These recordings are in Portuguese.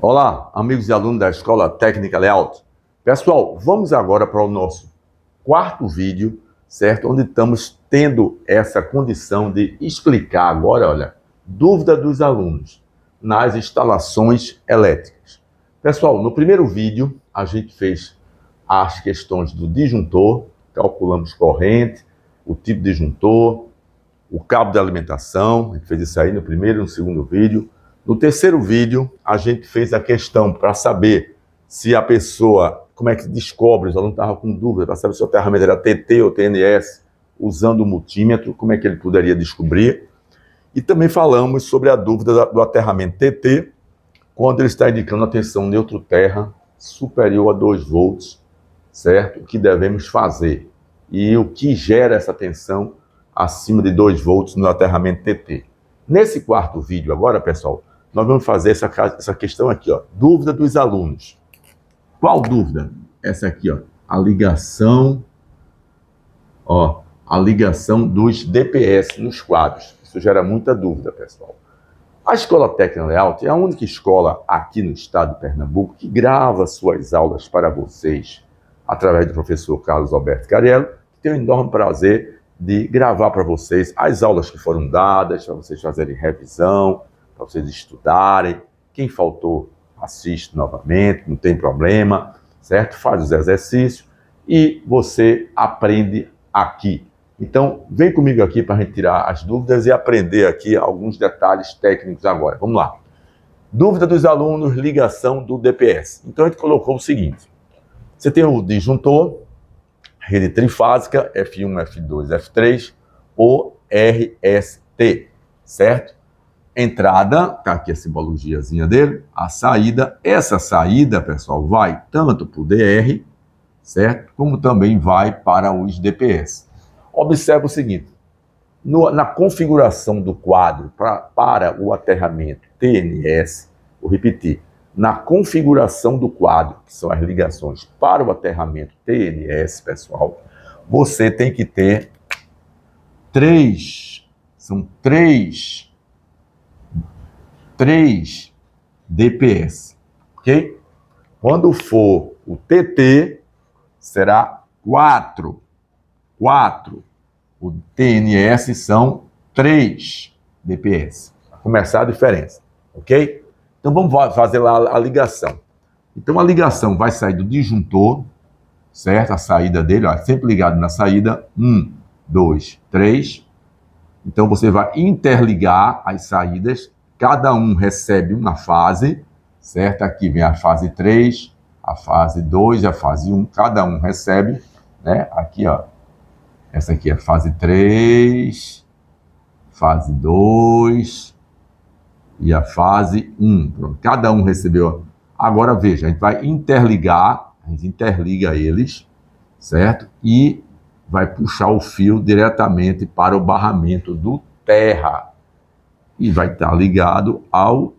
Olá, amigos e alunos da Escola Técnica Layout. Pessoal, vamos agora para o nosso quarto vídeo, certo? Onde estamos tendo essa condição de explicar agora, olha, dúvida dos alunos nas instalações elétricas. Pessoal, no primeiro vídeo a gente fez as questões do disjuntor, calculamos corrente, o tipo de disjuntor, o cabo de alimentação, a gente fez isso aí no primeiro e no segundo vídeo. No terceiro vídeo, a gente fez a questão para saber se a pessoa, como é que descobre, os alunos estavam com dúvida, para saber se o aterramento era TT ou TNS, usando o multímetro, como é que ele poderia descobrir. E também falamos sobre a dúvida do aterramento TT, quando ele está indicando a tensão neutro-terra superior a 2 volts, certo? O que devemos fazer e o que gera essa tensão acima de 2 volts no aterramento TT. Nesse quarto vídeo agora, pessoal, nós vamos fazer essa questão aqui, ó, dúvida dos alunos. Qual dúvida? Essa aqui, ó, a ligação dos DPS nos quadros. Isso gera muita dúvida, pessoal. A Escola Técnica Layout é a única escola aqui no estado de Pernambuco que grava suas aulas para vocês através do professor Carlos Alberto Cariello, que tem o enorme prazer de gravar para vocês as aulas que foram dadas, para vocês fazerem revisão, para vocês estudarem. Quem faltou, assiste novamente, não tem problema, certo? Faz os exercícios e você aprende aqui. Então, vem comigo aqui para a gente tirar as dúvidas e aprender aqui alguns detalhes técnicos agora. Vamos lá. Dúvida dos alunos, ligação do DPS. Então, a gente colocou o seguinte. Você tem o disjuntor, rede trifásica, F1, F2, F3, ou RST, certo? Entrada, tá aqui a simbologiazinha dele, a saída. Essa saída, pessoal, vai tanto para o DR, certo? Como também vai para os DPS. Observe o seguinte, na configuração do quadro para o aterramento TNS, vou repetir, na configuração do quadro, que são as ligações para o aterramento TNS, pessoal, você tem que ter três DPS, ok? Quando for o TT, será 4. O TNS são 3 DPS. Para começar a diferença, ok? Então vamos fazer lá a ligação. Então a ligação vai sair do disjuntor, certo? A saída dele, ó, sempre ligado na saída, 1, 2, 3. Então você vai interligar as saídas, cada um recebe uma fase, certo? Aqui vem a fase 3, a fase 2 e a fase 1, cada um recebe, né? Aqui, ó, essa aqui é a fase 3, fase 2 e a fase 1. Pronto, cada um recebeu. Agora veja, a gente vai interligar, a gente interliga eles, certo? E vai puxar o fio diretamente para o barramento do terra. E vai estar ligado ao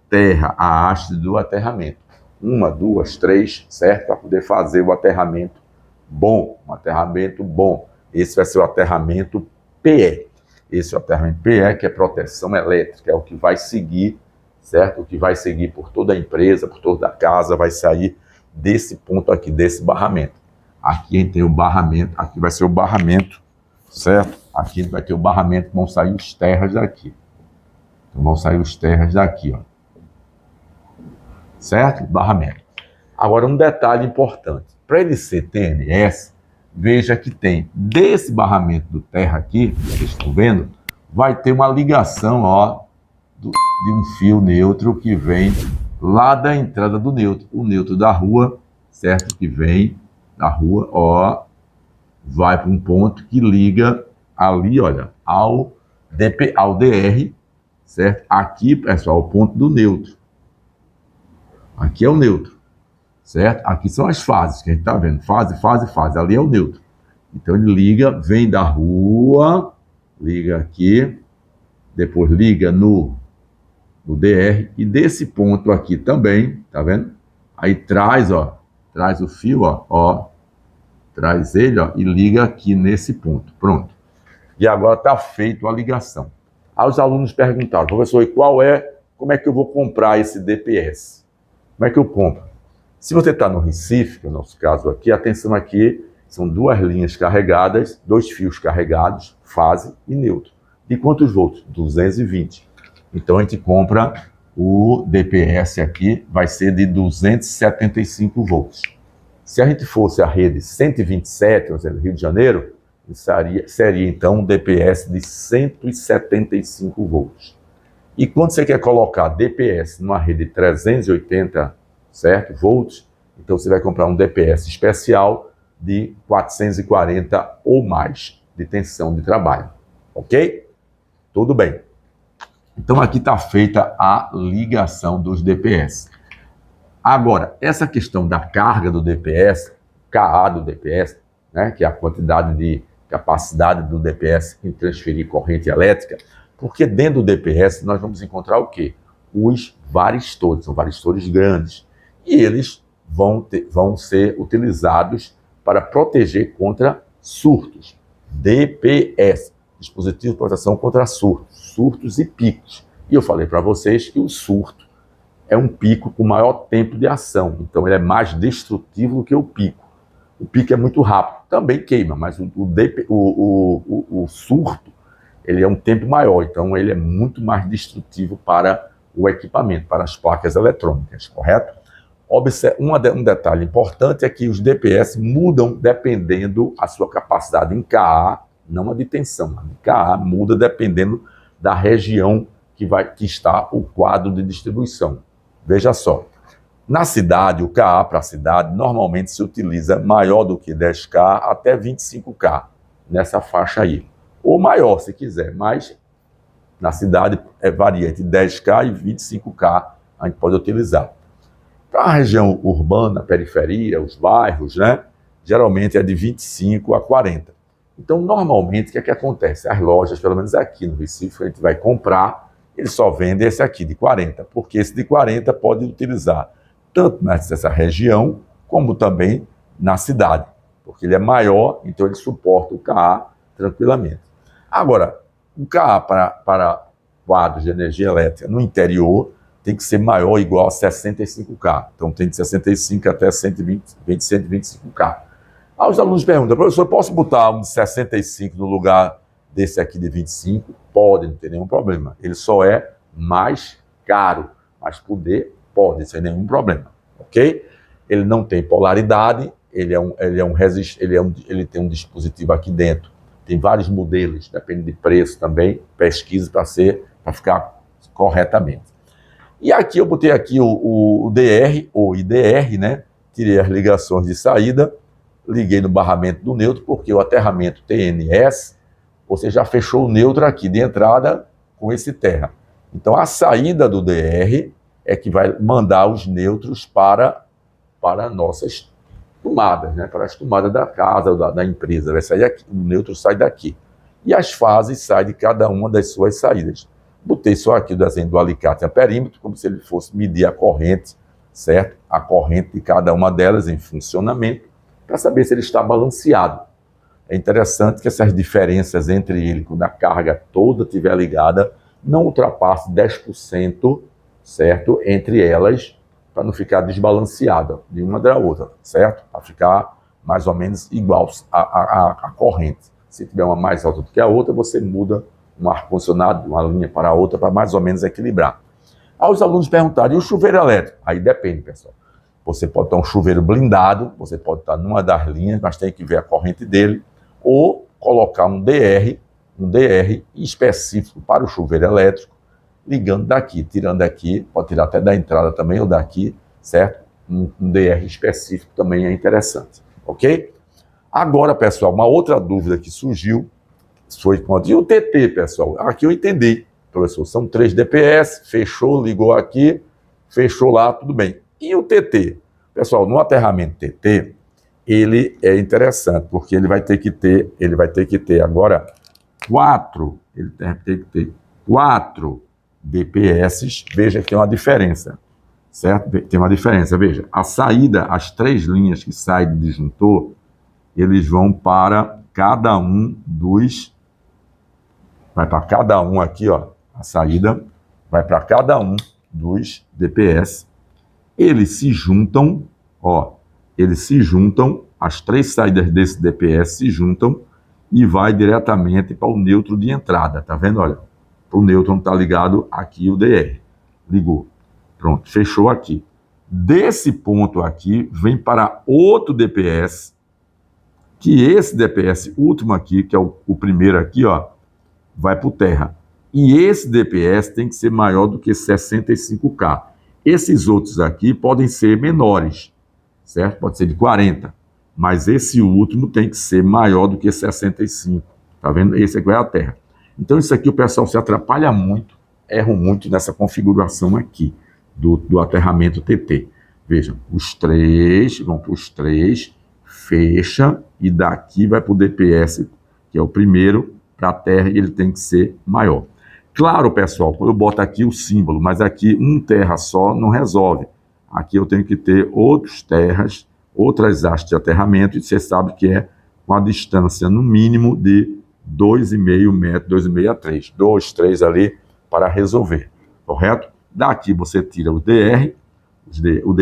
terra, a haste do aterramento. 1, 2, 3, certo? Para poder fazer o aterramento bom, um aterramento bom. Esse vai ser o aterramento PE. Esse é o aterramento PE, que é proteção elétrica, é o que vai seguir, certo? O que vai seguir por toda a empresa, por toda a casa, vai sair desse ponto aqui, desse barramento. Aqui a gente tem o barramento, aqui vai ser o barramento, certo? Aqui vai ter o barramento, vão sair os terras daqui. Então vão sair os terras daqui, ó. Certo? Barramento. Agora um detalhe importante. Para ele ser TNS, veja que tem desse barramento do terra aqui, vocês estão vendo, vai ter uma ligação, ó, de um fio neutro que vem lá da entrada do neutro. O neutro da rua, certo? Que vem da rua, ó, vai para um ponto que liga ali, olha, ao DR, certo? Aqui, pessoal, o ponto do neutro. Aqui é o neutro, certo? Aqui são as fases que a gente está vendo, fase, fase, fase. Ali é o neutro. Então ele liga, vem da rua, liga aqui, depois liga no DR, e desse ponto aqui também, tá vendo? Aí traz, ó, traz o fio, ó, traz ele, ó, e liga aqui nesse ponto. Pronto. E agora está feita a ligação. Aí os alunos perguntaram, professor, e como é que eu vou comprar esse DPS? Como é que eu compro? Se você está no Recife, que é o nosso caso aqui, atenção aqui, são duas linhas carregadas, dois fios carregados, fase e neutro. De quantos volts? 220. Então a gente compra o DPS aqui, vai ser de 275 volts. Se a gente fosse a rede 127, ou seja, Rio de Janeiro, seria então um DPS de 175 volts. E quando você quer colocar DPS numa rede 380, certo, volts, então você vai comprar um DPS especial de 440 ou mais de tensão de trabalho, ok? Tudo bem. Então aqui está feita a ligação dos DPS. Agora, essa questão da carga do DPS, KA do DPS, né, que é a quantidade de capacidade do DPS em transferir corrente elétrica, porque dentro do DPS nós vamos encontrar o quê? Os varistores, são varistores grandes, e eles vão ser utilizados para proteger contra surtos. DPS, dispositivo de proteção contra surtos e picos. E eu falei para vocês que o surto é um pico com maior tempo de ação, então ele é mais destrutivo do que o pico. O pico é muito rápido, também queima, mas o surto ele é um tempo maior, então ele é muito mais destrutivo para o equipamento, para as placas eletrônicas, correto? Um detalhe importante é que os DPS mudam dependendo da sua capacidade em KA, não a de tensão. A de KA muda dependendo da região que está o quadro de distribuição. Veja só, na cidade, o KA para a cidade, normalmente se utiliza maior do que 10K até 25K, nessa faixa aí. Ou maior, se quiser, mas na cidade varia entre 10K e 25K, a gente pode utilizar. Para a região urbana, periferia, os bairros, né, geralmente é de 25 a 40. Então, normalmente, o que é que acontece? As lojas, pelo menos aqui no Recife, a gente vai comprar, eles só vendem esse aqui de 40, porque esse de 40 pode utilizar tanto nessa região, como também na cidade, porque ele é maior, então ele suporta o KA tranquilamente. Agora, o KA para quadros de energia elétrica no interior tem que ser maior ou igual a 65K. Então tem de 65 até 125K. Aí os alunos perguntam, professor, posso botar um de 65 no lugar desse aqui de 25? Pode, não tem nenhum problema. Ele só é mais caro, mas poder pode, sem nenhum problema, ok? Ele não tem polaridade, ele tem um dispositivo aqui dentro. Tem vários modelos, depende de preço também, pesquisa para ficar corretamente. E aqui eu botei aqui o DR, ou IDR, né? Tirei as ligações de saída, liguei no barramento do neutro, porque o aterramento TNS, você já fechou o neutro aqui de entrada com esse terra. Então a saída do DR é que vai mandar os neutros para nossas tomadas, né? Para as tomadas da casa, da empresa. Vai sair aqui, o neutro sai daqui. E as fases saem de cada uma das suas saídas. Botei só aqui o desenho do alicate a perímetro, como se ele fosse medir a corrente, certo? A corrente de cada uma delas em funcionamento, para saber se ele está balanceado. É interessante que essas diferenças entre ele, quando a carga toda estiver ligada, não ultrapasse 10%, certo? Entre elas, para não ficar desbalanceada de uma da outra, certo? Para ficar mais ou menos igual a corrente. Se tiver uma mais alta do que a outra, você muda um ar-condicionado de uma linha para a outra para mais ou menos equilibrar. Aí os alunos perguntaram, e o chuveiro elétrico? Aí depende, pessoal. Você pode ter um chuveiro blindado, você pode estar numa das linhas, mas tem que ver a corrente dele, ou colocar um DR específico para o chuveiro elétrico, ligando daqui, tirando daqui, pode tirar até da entrada também ou daqui, certo? Um DR específico também é interessante, ok? Agora, pessoal, uma outra dúvida que surgiu foi quanto. E o TT, pessoal? Aqui eu entendi, professor, são 3 DPS, fechou, ligou aqui, fechou lá, tudo bem. E o TT? Pessoal, no aterramento TT, ele é interessante, porque ele vai ter que ter agora 4 DPS, veja que tem uma diferença, certo? Tem uma diferença, veja, a saída, as 3 linhas que saem do disjuntor, eles vão para cada um vai para cada um aqui, ó, a saída vai para cada um dos DPS, eles se juntam, ó, eles se juntam, as 3 saídas desse DPS se juntam e vai diretamente para o neutro de entrada, tá vendo? Olha, para o nêutron está ligado aqui o DR, ligou, pronto, fechou aqui. Desse ponto aqui, vem para outro DPS, que esse DPS último aqui, que é o primeiro aqui, ó, vai para o terra. E esse DPS tem que ser maior do que 65K. Esses outros aqui podem ser menores, certo? Pode ser de 40, mas esse último tem que ser maior do que 65, tá vendo? Esse aqui vai a terra. Então isso aqui o pessoal se atrapalha muito, erra muito nessa configuração aqui do aterramento TT. Vejam, os 3, vão para os 3, fecha, e daqui vai para o DPS, que é o primeiro, para a terra, e ele tem que ser maior. Claro, pessoal, eu boto aqui o símbolo, mas aqui um terra só não resolve. Aqui eu tenho que ter outros terras, outras hastes de aterramento, e você sabe que é com a distância no mínimo de 2,5 metros, 2,5 a 3. 2, 3 ali para resolver, correto? Daqui você tira o DR, o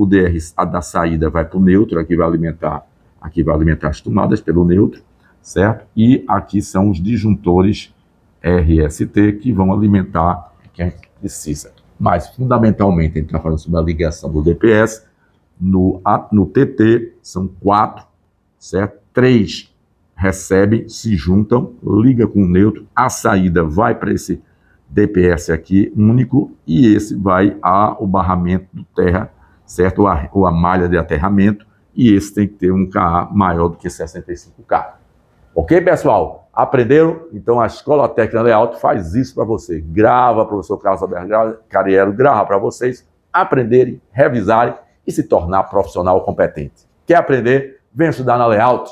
DR da saída vai para o neutro, aqui vai alimentar as tomadas pelo neutro, certo? E aqui são os disjuntores RST que vão alimentar quem precisa. Mas, fundamentalmente, a gente está falando sobre a ligação do DPS. No TT, são 4, certo? 3 recebem, se juntam, liga com o neutro, a saída vai para esse DPS aqui, único, e esse vai ao barramento do terra, certo? Ou a malha de aterramento, e esse tem que ter um KA maior do que 65K. Ok, pessoal? Aprenderam? Então a Escola Técnica Layout faz isso para você. Grava, professor Carlos Alberto Cariero, grava para vocês aprenderem, revisarem e se tornar profissional competente. Quer aprender? Vem estudar na Layout.